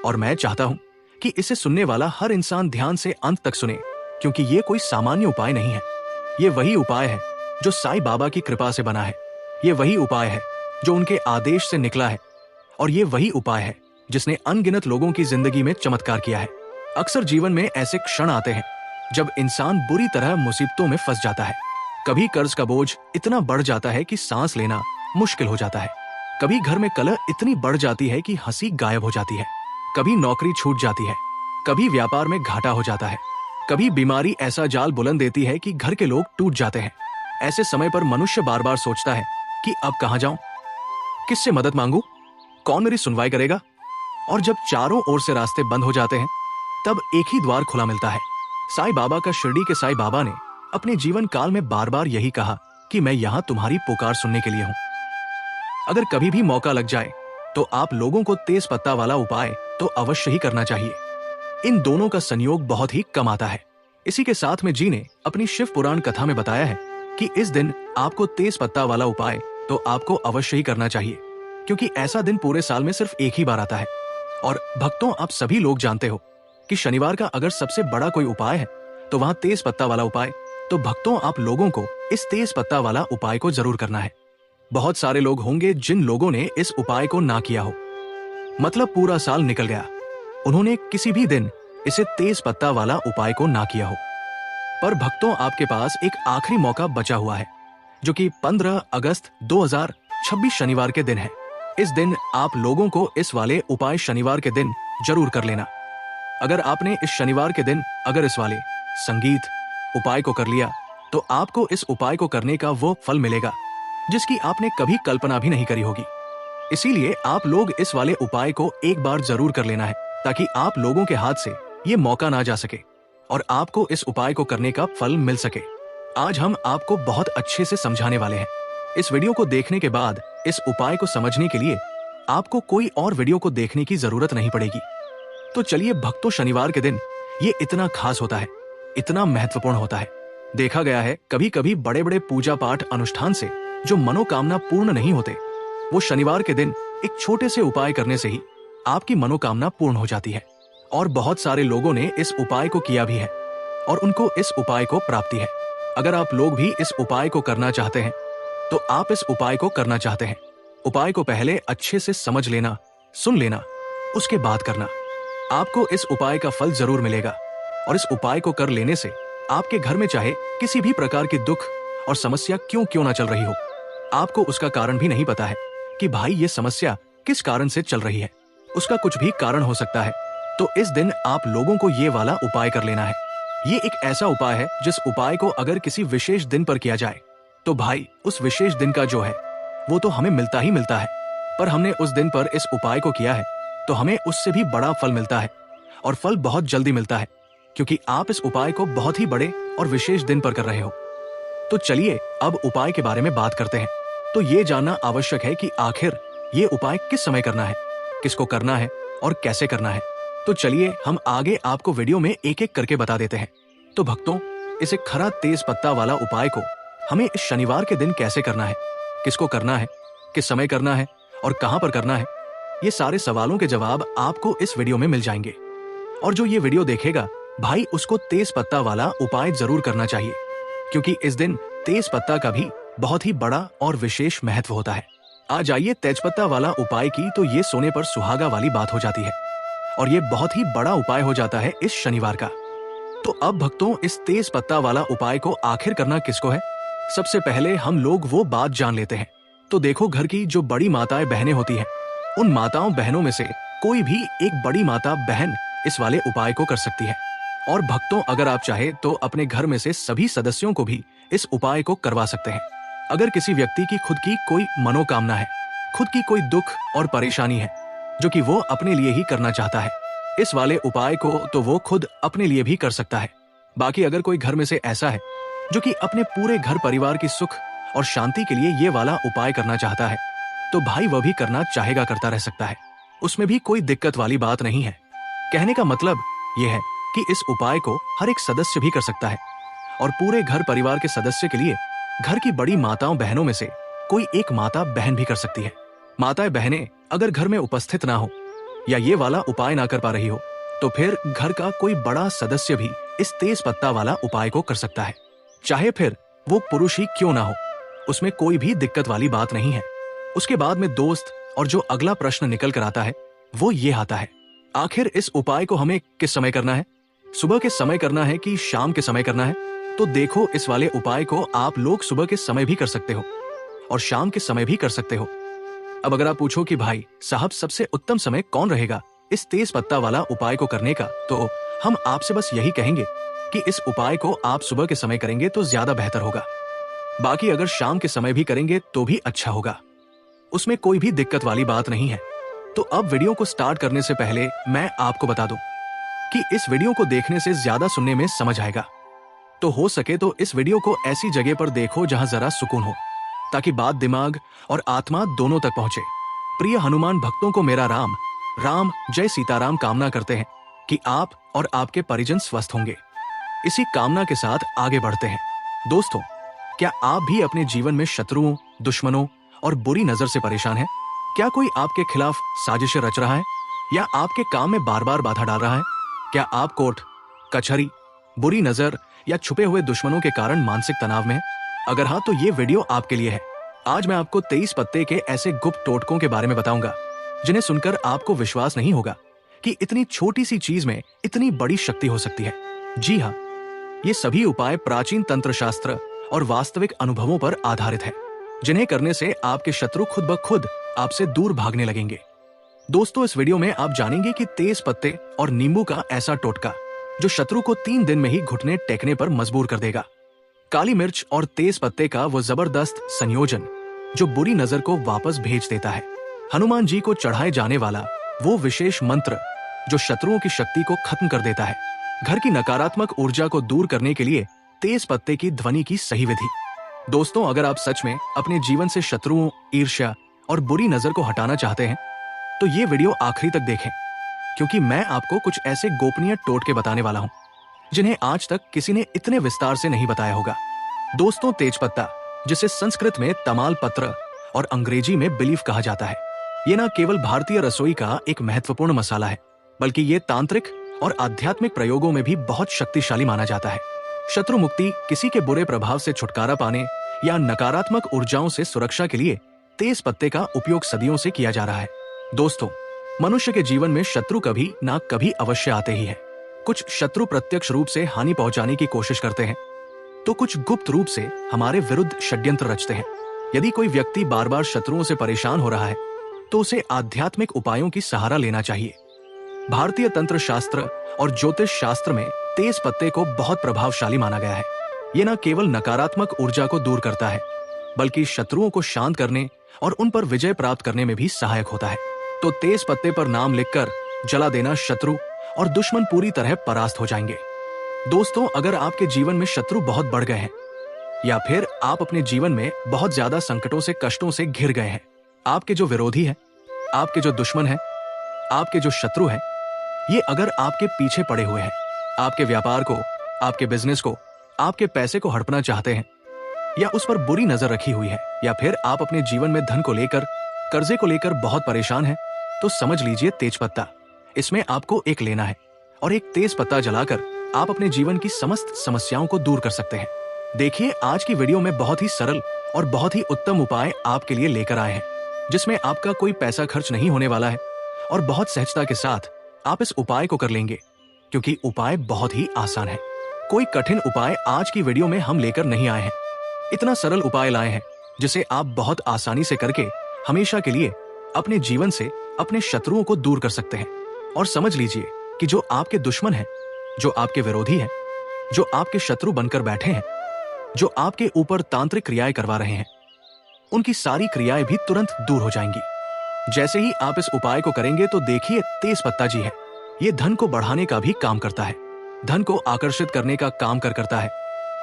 और मैं चाहता हूँ कि इसे सुनने वाला हर इंसान ध्यान से अंत तक सुने, क्योंकि ये कोई सामान्य उपाय नहीं है। ये वही उपाय है जो साईं बाबा की कृपा से बना है। ये वही उपाय है जो उनके आदेश से निकला है, और ये वही उपाय है जिसने अनगिनत लोगों की जिंदगी में चमत्कार किया है। अक्सर जीवन में ऐसे क्षण आते हैं जब इंसान बुरी तरह मुसीबतों में फंस जाता है। कभी कर्ज का बोझ इतना बढ़ जाता है कि सांस लेना मुश्किल हो जाता है। कभी घर में कलह इतनी बढ़ जाती है कि हंसी गायब हो जाती है। कभी नौकरी छूट जाती है, कभी व्यापार में घाटा हो जाता है, कभी बीमारी ऐसा जाल बुलंद देती है कि घर के लोग टूट जाते हैं। ऐसे समय पर मनुष्य बार बार सोचता है कि अब कहां जाऊं, किससे मदद मांगू, कौन मेरी सुनवाई करेगा। और जब चारों ओर से रास्ते बंद हो जाते हैं, तब एक ही द्वार खुला मिलता है। साईं बाबा का शिरडी के साईं बाबा ने अपने जीवन काल में बार बार यही कहा कि मैं यहाँ तुम्हारी पुकार सुनने के लिए हूँ। अगर कभी भी मौका लग जाए तो आप लोगों को तेज पत्ता वाला उपाय तो अवश्य ही करना चाहिए। इन दोनों का संयोग बहुत ही कम आता है। इसी के साथ में जी ने अपनी शिव पुराण कथा में बताया है कि इस दिन आपको तेज पत्ता वाला उपाय तो आपको अवश्य ही करना चाहिए, क्योंकि ऐसा दिन पूरे साल में सिर्फ एक ही बार आता है। और भक्तों, आप सभी लोग जानते हो कि शनिवार का अगर सबसे बड़ा कोई उपाय है तो वहां तेज पत्ता वाला उपाय। तो भक्तों, आप लोगों को इस तेज पत्ता वाला उपाय को जरूर करना है। बहुत सारे लोग होंगे जिन लोगों ने इस उपाय को ना किया हो, मतलब पूरा साल निकल गया, उन्होंने किसी भी दिन इसे तेज पत्ता वाला उपाय को ना किया हो। पर भक्तों, आपके पास एक आखिरी मौका बचा हुआ है, जो कि 15 अगस्त 2026 शनिवार के दिन है। इस दिन आप लोगों को इस वाले उपाय शनिवार के दिन जरूर कर लेना। अगर आपने इस शनिवार के दिन अगर इस वाले संगीत उपाय को कर लिया तो आपको इस उपाय को करने का वो फल मिलेगा जिसकी आपने कभी कल्पना भी नहीं करी होगी। इसीलिए आप लोग इस वाले उपाय को एक बार जरूर कर लेना है, ताकि आप लोगों के हाथ से ये मौका ना जा सके और आपको इस उपाय को करने का फल मिल सके। आज हम आपको बहुत अच्छे से समझाने वाले हैं। इस वीडियो को देखने के बाद इस उपाय को समझने के लिए आपको कोई और वीडियो को देखने की जरूरत नहीं पड़ेगी। तो चलिए भक्तों, शनिवार के दिन ये इतना खास होता है, इतना महत्वपूर्ण होता है। देखा गया है कभी कभी बड़े बड़े पूजा पाठ अनुष्ठान से जो मनोकामना पूर्ण नहीं होते, वो शनिवार के दिन एक छोटे से उपाय करने से ही आपकी मनोकामना पूर्ण हो जाती है। और बहुत सारे लोगों ने इस उपाय को किया भी है और उनको इस उपाय को प्राप्ति है। अगर आप लोग भी इस उपाय को करना चाहते हैं तो आप इस उपाय को करना चाहते हैं, उपाय को पहले अच्छे से समझ लेना, सुन लेना, उसके बाद करना। आपको इस उपाय का फल जरूर मिलेगा। और इस उपाय को कर लेने से आपके घर में चाहे किसी भी प्रकार की दुख और समस्या क्यों ना चल रही हो, आपको उसका कारण भी नहीं पता है कि भाई ये समस्या किस कारण से चल रही है, उसका कुछ भी कारण हो सकता है, तो इस दिन आप लोगों को ये वाला उपाय कर लेना है। ये एक ऐसा उपाय है जिस उपाय को अगर किसी विशेष दिन पर किया जाए तो भाई उस विशेष दिन का जो है वो तो हमें मिलता ही मिलता है, पर हमने उस दिन पर इस उपाय को किया है तो हमें उससे भी बड़ा फल मिलता है, और फल बहुत जल्दी मिलता है, क्योंकि आप इस उपाय को बहुत ही बड़े और विशेष दिन पर कर रहे हो। तो चलिए अब उपाय के बारे में बात करते हैं। तो ये जानना आवश्यक है कि आखिर ये उपाय किस समय करना है, किसको करना है और कैसे करना है। तो चलिए हम आगे आपको वीडियो में एक एक करके बता देते हैं। तो भक्तों, इसे खरा तेज पत्ता वाला उपाय को हमें इस शनिवार के दिन कैसे करना है, किसको करना है, किस समय करना है और कहां पर करना है, ये सारे सवालों के जवाब आपको इस वीडियो में मिल जाएंगे। और जो ये वीडियो देखेगा भाई, उसको तेज पत्ता वाला उपाय जरूर करना चाहिए, क्योंकि इस दिन तेज पत्ता का भी बहुत ही बड़ा और विशेष महत्व होता है। आ जाइए तेजपत्ता वाला उपाय की तो ये सोने पर सुहागा वाली बात हो जाती है और ये बहुत ही बड़ा उपाय हो जाता है इस शनिवार का। तो अब भक्तों, इस तेज पत्ता वाला उपाय को आखिर करना किसको है, सबसे पहले हम लोग वो बात जान लेते हैं। तो देखो, घर की जो बड़ी माताएं बहनें होती हैं, उन माताओं बहनों में से कोई भी एक बड़ी माता बहन इस वाले उपाय को कर सकती है। और भक्तों, अगर आप चाहे तो अपने घर में से सभी सदस्यों को भी इस उपाय को करवा सकते हैं। अगर किसी व्यक्ति की खुद की कोई मनोकामना है, खुद की कोई दुख और परेशानी है जो कि वो अपने लिए ही करना चाहता है, इस वाले उपाय को तो वो खुद अपने लिए भी कर सकता है। बाकी अगर कोई घर में से ऐसा है जो कि अपने पूरे घर परिवार की सुख और शांति के लिए ये वाला उपाय करना चाहता है, तो भाई वह भी करना चाहेगा, करता रह सकता है, उसमें भी कोई दिक्कत वाली बात नहीं है। कहने का मतलब यह है कि इस उपाय को हर एक सदस्य भी कर सकता है और पूरे घर परिवार के सदस्य के लिए घर की बड़ी माताओं बहनों में से कोई एक माता बहन भी कर सकती है। माताएं बहनें अगर घर में उपस्थित ना हो या ये वाला उपाय ना कर पा रही हो, तो फिर घर का कोई बड़ा सदस्य भी इस तेज पत्ता वाला उपाय को कर सकता है, चाहे फिर वो पुरुष ही क्यों ना हो। उसमें कोई भी दिक्कत वाली बात नहीं है। उसके बाद में दोस्त, और जो अगला प्रश्न निकल कर आता है वो ये आता है, आखिर इस उपाय को हमें किस समय करना है? सुबह के समय करना है कि शाम के समय करना है? तो देखो, इस वाले उपाय को आप लोग सुबह के समय भी कर सकते हो और शाम के समय भी कर सकते हो। अब अगर आप पूछो कि भाई साहब सबसे उत्तम समय कौन रहेगा इस तेज पत्ता वाला उपाय को करने का, तो हम आपसे बस यही कहेंगे कि इस उपाय को आप सुबह के समय करेंगे तो ज्यादा बेहतर होगा। बाकी अगर शाम के समय भी करेंगे तो भी अच्छा होगा, उसमें कोई भी दिक्कत वाली बात नहीं है। तो अब वीडियो को स्टार्ट करने से पहले मैं आपको बता दूं कि इस वीडियो को देखने से ज्यादा सुनने में समझ आएगा, तो हो सके तो इस वीडियो को ऐसी जगह पर देखो जहां जरा सुकून हो, ताकि बात दिमाग और आत्मा दोनों तक पहुंचे। प्रिय हनुमान भक्तों को मेरा राम राम जय सीताराम कामना करते हैं कि आप और आपके परिजन स्वस्थ होंगे। इसी कामना के साथ आगे बढ़ते हैं। दोस्तों, क्या आप भी अपने जीवन में शत्रुओं, दुश्मनों और बुरी नजर से परेशान हैं? क्या कोई आपके खिलाफ साजिशें रच रहा है या आपके काम में बार बार बाधा डाल रहा है? क्या आप कोर्ट कचहरी, बुरी नजर या छुपे हुए दुश्मनों के कारण मानसिक तनाव में हैं? अगर हाँ, तो ये वीडियो आपके लिए है। आज मैं आपको 23 पत्ते के ऐसे गुप्त टोटकों के बारे में बताऊंगा जिन्हें सुनकर आपको विश्वास नहीं होगा कि इतनी छोटी सी चीज में इतनी बड़ी शक्ति हो सकती है। जी हाँ, ये सभी उपाय प्राचीन तंत्र शास्त्र और वास्तविक अनुभवों पर आधारित है, जिन्हें करने से आपके शत्रु खुद ब खुद आपसे दूर भागने लगेंगे। दोस्तों, इस वीडियो में आप जानेंगे कि तेज पत्ते और नींबू का ऐसा टोटका जो शत्रु को 3 दिन में ही घुटने टेकने पर मजबूर कर देगा। काली मिर्च और तेज पत्ते का वो जबरदस्त संयोजन जो बुरी नजर को वापस भेज देता है। हनुमान जी को चढ़ाए जाने वाला वो विशेष मंत्र जो शत्रुओं की शक्ति को खत्म कर देता है। घर की नकारात्मक ऊर्जा को दूर करने के लिए तेज पत्ते की ध्वनि की सही विधि। दोस्तों, अगर आप सच में अपने जीवन से शत्रुओं, ईर्ष्या और बुरी नजर को हटाना चाहते हैं तो ये वीडियो आखिरी तक देखें, क्योंकि मैं आपको कुछ ऐसे गोपनीय टोटके बताने वाला हूं जिन्हें आज तक किसी ने इतने विस्तार से नहीं बताया होगा। दोस्तों, तेजपत्ता, जिसे संस्कृत में तमाल पत्र और अंग्रेजी में बिलीफ कहा जाता है, ये न केवल भारतीय रसोई का एक महत्वपूर्ण मसाला है, बल्कि ये तांत्रिक और आध्यात्मिक प्रयोगों में भी बहुत शक्तिशाली माना जाता है। शत्रु मुक्ति, किसी के बुरे प्रभाव से छुटकारा पाने या नकारात्मक ऊर्जाओं से सुरक्षा के लिए तेज पत्ते का उपयोग सदियों से किया जा रहा है। दोस्तों, मनुष्य के जीवन में शत्रु कभी ना कभी अवश्य आते ही है। कुछ शत्रु प्रत्यक्ष रूप से हानि पहुंचाने की कोशिश करते हैं, तो कुछ गुप्त रूप से हमारे विरुद्ध षड्यंत्र रचते हैं। यदि कोई व्यक्ति बार बार शत्रुओं से परेशान हो रहा है तो उसे आध्यात्मिक उपायों की सहारा लेना चाहिए। भारतीय तंत्र शास्त्र और ज्योतिष शास्त्र में तेज पत्ते को बहुत प्रभावशाली माना गया है। ये न केवल नकारात्मक ऊर्जा को दूर करता है, बल्कि शत्रुओं को शांत करने और उन पर विजय प्राप्त करने में भी सहायक होता है। तो तेज पत्ते पर नाम लिखकर जला देना, शत्रु और दुश्मन पूरी तरह परास्त हो जाएंगे। दोस्तों, अगर आपके जीवन में शत्रु बहुत बढ़ गए हैं या फिर आप अपने जीवन में बहुत ज्यादा संकटों से, कष्टों से घिर गए हैं, आपके जो विरोधी हैं, आपके जो दुश्मन हैं, आपके जो शत्रु हैं, ये अगर आपके पीछे पड़े हुए हैं, आपके व्यापार को, आपके बिजनेस को, आपके पैसे को हड़पना चाहते हैं या उस पर बुरी नजर रखी हुई है, या फिर आप अपने जीवन में धन को लेकर, कर्जे को लेकर बहुत परेशान हैं, तो समझ लीजिए तेजपत्ता, इसमें आपको एक लेना है और एक तेज पत्ता जलाकर आप अपने जीवन की समस्त समस्याओं को दूर कर सकते हैं। देखिए, आज की वीडियो में बहुत ही सरल और बहुत ही उत्तम उपाय आपके लिए लेकर आए हैं, जिसमें आपका कोई पैसा खर्च नहीं होने वाला है और बहुत सहजता के साथ आप इस उपाय को कर लेंगे, क्योंकि उपाय बहुत ही आसान है। कोई कठिन उपाय आज की वीडियो में हम लेकर नहीं आए हैं। इतना सरल उपाय लाए हैं जिसे आप बहुत आसानी से करके हमेशा के लिए अपने जीवन से अपने शत्रुओं को दूर कर सकते हैं। और समझ लीजिए कि जो आपके दुश्मन हैं, जो आपके विरोधी हैं, जो आपके शत्रु बनकर बैठे हैं, जो आपके ऊपर तांत्रिक क्रियाएं करवा रहे हैं, उनकी सारी क्रियाएं भी तुरंत दूर हो जाएंगी। जैसे ही आप इस उपाय को करेंगे तो देखिए, तेज पत्ता जी है, ये धन को बढ़ाने का भी काम करता है, धन को आकर्षित करने का काम करता है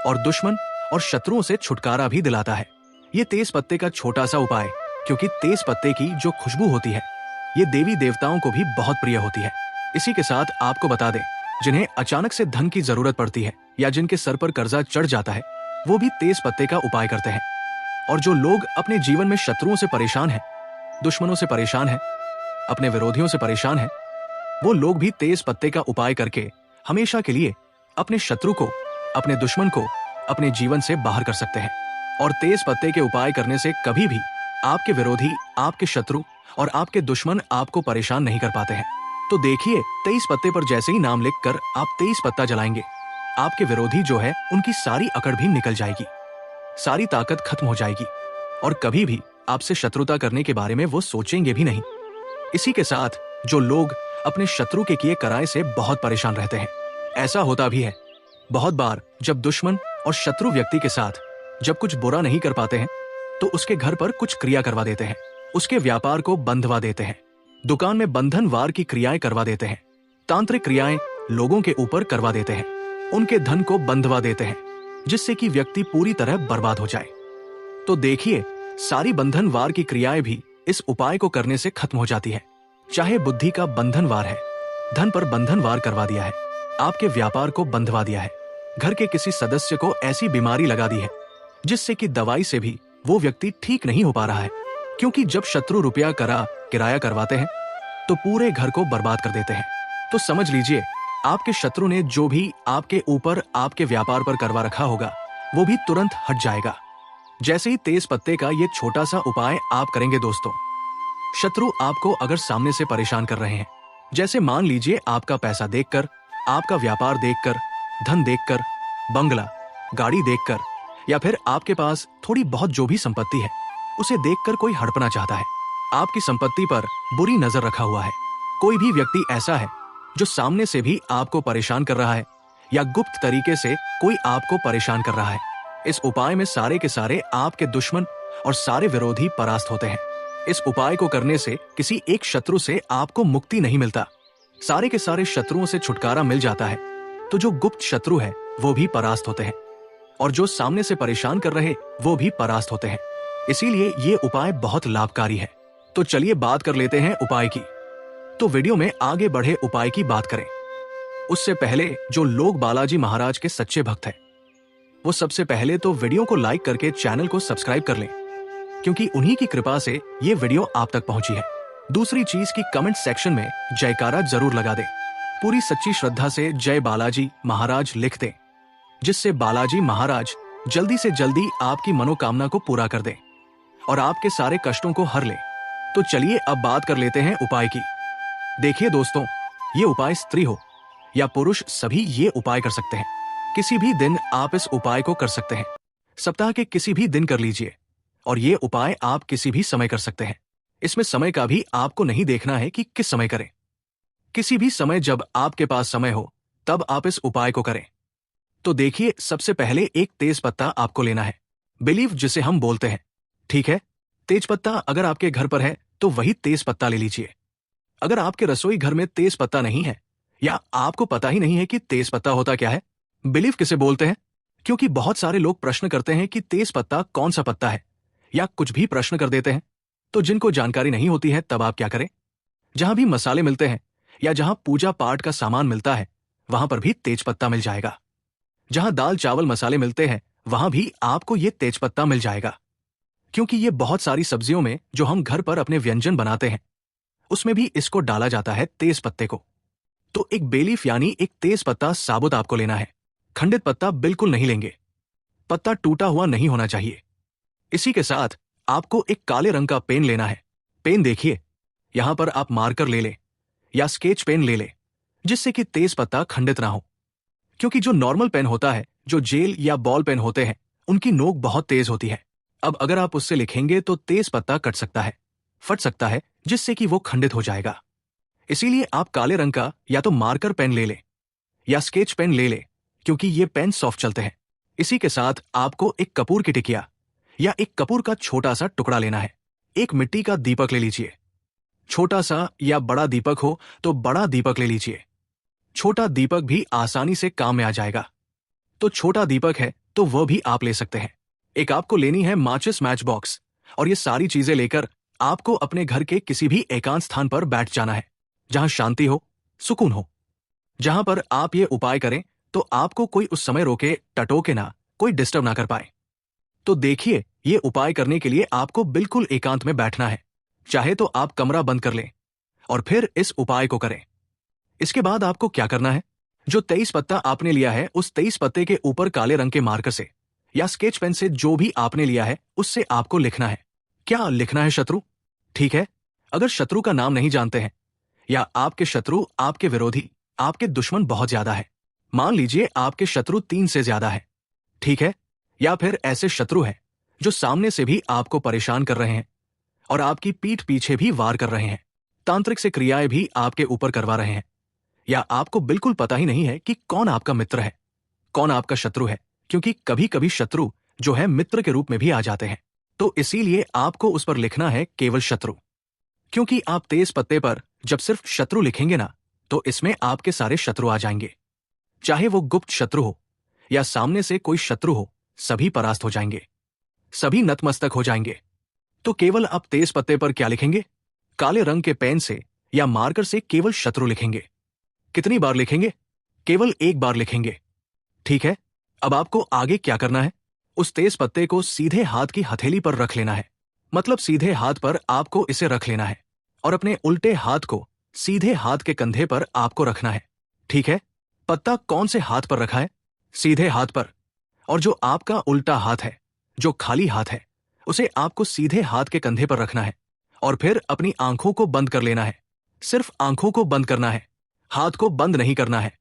और दुश्मन और शत्रुओं से छुटकारा भी दिलाता है। ये तेज पत्ते का छोटा सा उपाय, क्योंकि तेज पत्ते की जो खुशबू होती है, ये देवी देवताओं को भी बहुत प्रिय होती है। इसी के साथ आपको बता दें, जिन्हें अचानक से धन की जरूरत पड़ती है या जिनके सर पर कर्जा चढ़ जाता है, वो भी तेज पत्ते का उपाय करते हैं। और जो लोग अपने जीवन में शत्रुओं से परेशान हैं, दुश्मनों से परेशान हैं, अपने विरोधियों से परेशान हैं, वो लोग भी तेज पत्ते का उपाय करके हमेशा के लिए अपने शत्रु को, अपने दुश्मन को अपने जीवन से बाहर कर सकते हैं। और तेज पत्ते के उपाय करने से कभी भी आपके विरोधी, आपके शत्रु और आपके दुश्मन आपको परेशान नहीं कर पाते हैं। तो देखिए, 23 पत्ते पर जैसे ही नाम लिखकर आप 23 पत्ता जलाएंगे, आपके विरोधी जो है उनकी सारी अकड़ भी निकल जाएगी, सारी ताकत खत्म हो जाएगी और कभी भी आपसे शत्रुता करने के बारे में वो सोचेंगे भी नहीं। इसी के साथ जो लोग अपने शत्रु के किए कराए से बहुत परेशान रहते हैं, ऐसा होता भी है बहुत बार जब दुश्मन और शत्रु व्यक्ति के साथ जब कुछ बुरा नहीं कर पाते हैं तो उसके घर पर कुछ क्रिया करवा देते हैं, उसके व्यापार को बंधवा देते हैं, दुकान में बंधन वार की क्रियाएं करवा देते हैं, तांत्रिक क्रियाएं लोगों के ऊपर करवा देते हैं, उनके धन को बंधवा देते हैं, जिससे कि व्यक्ति पूरी तरह बर्बाद हो जाए। तो देखिए, सारी बंधन वार की क्रियाएं भी इस उपाय को करने से खत्म हो जाती है। चाहे बुद्धि का बंधन वार है, धन पर बंधन वार करवा दिया है, आपके व्यापार को बंधवा दिया है, घर के किसी सदस्य को ऐसी बीमारी लगा दी है जिससे कि दवाई से भी वो व्यक्ति ठीक नहीं हो पा रहा है, क्योंकि जब शत्रु रुपया किराया करवाते हैं तो पूरे घर को बर्बाद कर देते हैं। तो समझ लीजिए, आपके शत्रु ने जो भी आपके ऊपर, आपके व्यापार पर करवा रखा होगा वो भी तुरंत हट जाएगा। जैसे ही तेज पत्ते का ये छोटा सा उपाय आप करेंगे दोस्तों, शत्रु आपको अगर सामने से परेशान कर रहे हैं, जैसे मान लीजिए आपका पैसा देखकर, आपका व्यापार देखकर, धन देखकर, बंगला, गाड़ी देखकर, या फिर आपके पास थोड़ी बहुत जो भी संपत्ति है उसे देखकर कोई हड़पना चाहता है, आपकी संपत्ति पर बुरी नजर रखा हुआ है, कोई भी व्यक्ति ऐसा है जो सामने से भी आपको परेशान कर रहा है या गुप्त तरीके से कोई आपको परेशान कर रहा है, इस उपाय में सारे के सारे आपके दुश्मन और सारे विरोधी परास्त होते हैं। इस उपाय को करने से किसी एक शत्रु से आपको मुक्ति नहीं मिलता, सारे के सारे शत्रुओं से छुटकारा मिल जाता है। तो जो गुप्त शत्रु है वो भी परास्त होते हैं और जो सामने से परेशान कर रहे वो भी परास्त होते हैं। इसीलिए ये उपाय बहुत लाभकारी है। तो चलिए बात कर लेते हैं उपाय की। तो वीडियो में आगे बढ़े उपाय की बात करें उससे पहले जो लोग बालाजी महाराज के सच्चे भक्त हैं वो सबसे पहले तो वीडियो को लाइक करके चैनल को सब्सक्राइब कर लें, क्योंकि उन्हीं की कृपा से ये वीडियो आप तक पहुंची है। दूसरी चीज की कमेंट सेक्शन में जयकारा जरूर लगा दें, पूरी सच्ची श्रद्धा से जय बालाजी महाराज लिख दें, जिससे बालाजी महाराज जल्दी से जल्दी आपकी मनोकामना को पूरा कर दें और आपके सारे कष्टों को हर ले। तो चलिए अब बात कर लेते हैं उपाय की। देखिए दोस्तों, ये उपाय स्त्री हो या पुरुष सभी ये उपाय कर सकते हैं। किसी भी दिन आप इस उपाय को कर सकते हैं, सप्ताह के किसी भी दिन कर लीजिए और ये उपाय आप किसी भी समय कर सकते हैं। इसमें समय का भी आपको नहीं देखना है कि किस समय करें, किसी भी समय जब आपके पास समय हो तब आप इस उपाय को करें। तो देखिए, सबसे पहले एक तेज पत्ता आपको लेना है, बिलीव जिसे हम बोलते हैं, ठीक है। तेज पत्ता अगर आपके घर पर है तो वही तेज पत्ता ले लीजिए। अगर आपके रसोई घर में तेज पत्ता नहीं है या आपको पता ही नहीं है कि तेज पत्ता होता क्या है, बिलीव किसे बोलते हैं, क्योंकि बहुत सारे लोग प्रश्न करते हैं कि तेज पत्ता कौन सा पत्ता है या कुछ भी प्रश्न कर देते हैं। तो जिनको जानकारी नहीं होती है तब आप क्या करें, जहां भी मसाले मिलते हैं या जहां पूजा पाठ का सामान मिलता है वहां पर भी तेज पत्ता मिल जाएगा। जहां दाल चावल मसाले मिलते हैं वहां भी आपको ये तेज पत्ता मिल जाएगा, क्योंकि ये बहुत सारी सब्जियों में जो हम घर पर अपने व्यंजन बनाते हैं उसमें भी इसको डाला जाता है, तेज पत्ते को। तो एक बेलीफ यानी एक तेज पत्ता साबुत आपको लेना है, खंडित पत्ता बिल्कुल नहीं लेंगे, पत्ता टूटा हुआ नहीं होना चाहिए। इसी के साथ आपको एक काले रंग का पेन लेना है। पेन देखिए, यहां पर आप मार्कर ले लें या स्केच पेन ले लें, जिससे कि तेज पत्ता खंडित ना हो, क्योंकि जो नॉर्मल पेन होता है, जो जेल या बॉल पेन होते हैं, उनकी नोक बहुत तेज होती है। अब अगर आप उससे लिखेंगे तो तेज पत्ता कट सकता है, फट सकता है, जिससे कि वो खंडित हो जाएगा। इसीलिए आप काले रंग का या तो मार्कर पेन ले लें या स्केच पेन ले लें, क्योंकि ये पेन सॉफ्ट चलते हैं। इसी के साथ आपको एक कपूर की टिकिया या एक कपूर का छोटा सा टुकड़ा लेना है। एक मिट्टी का दीपक ले लीजिए, छोटा सा या बड़ा दीपक हो तो बड़ा दीपक ले लीजिए, छोटा दीपक भी आसानी से काम में आ जाएगा। तो छोटा दीपक है तो वह भी आप ले सकते हैं। एक आपको लेनी है माचिस मैच बॉक्स, और ये सारी चीजें लेकर आपको अपने घर के किसी भी एकांत स्थान पर बैठ जाना है, जहां शांति हो, सुकून हो, जहां पर आप ये उपाय करें तो आपको कोई उस समय रोके टटोके ना, कोई डिस्टर्ब ना कर पाए। तो देखिए, ये उपाय करने के लिए आपको बिल्कुल एकांत में बैठना है। चाहे तो आप कमरा बंद कर लें और फिर इस उपाय को करें। इसके बाद आपको क्या करना है, जो 23 पत्ता आपने लिया है उस 23 पत्ते के ऊपर काले रंग के मार्कर से या स्केच पेन से जो भी आपने लिया है उससे आपको लिखना है। क्या लिखना है? शत्रु। ठीक है। अगर शत्रु का नाम नहीं जानते हैं या आपके शत्रु, आपके विरोधी, आपके दुश्मन बहुत ज्यादा है, मान लीजिए आपके शत्रु 3 से ज्यादा है, ठीक है, या फिर ऐसे शत्रु हैं जो सामने से भी आपको परेशान कर रहे हैं और आपकी पीठ पीछे भी वार कर रहे हैं, तांत्रिक से क्रियाएं भी आपके ऊपर करवा रहे हैं, या आपको बिल्कुल पता ही नहीं है कि कौन आपका मित्र है, कौन आपका शत्रु है, क्योंकि कभी कभी शत्रु जो है मित्र के रूप में भी आ जाते हैं। तो इसीलिए आपको उस पर लिखना है केवल शत्रु, क्योंकि आप तेज पत्ते पर जब सिर्फ शत्रु लिखेंगे ना, तो इसमें आपके सारे शत्रु आ जाएंगे, चाहे वो गुप्त शत्रु हो या सामने से कोई शत्रु हो, सभी परास्त हो जाएंगे, सभी नतमस्तक हो जाएंगे। तो केवल आप तेज पत्ते पर क्या लिखेंगे? काले रंग के पेन से या मार्कर से केवल शत्रु लिखेंगे। कितनी बार लिखेंगे? केवल एक बार लिखेंगे। ठीक है। अब आपको आगे क्या करना है? उस तेज पत्ते को सीधे हाथ की हथेली पर रख लेना है, मतलब सीधे हाथ पर आपको इसे रख लेना है, और अपने उल्टे हाथ को सीधे हाथ के कंधे पर आपको रखना है। ठीक है। पत्ता कौन से हाथ पर रखा है? सीधे हाथ पर। और जो आपका उल्टा हाथ है, जो खाली हाथ है, उसे आपको सीधे हाथ के कंधे पर रखना है और फिर अपनी आंखों को बंद कर लेना है। सिर्फ आंखों को बंद करना है, हाथ को बंद नहीं करना है।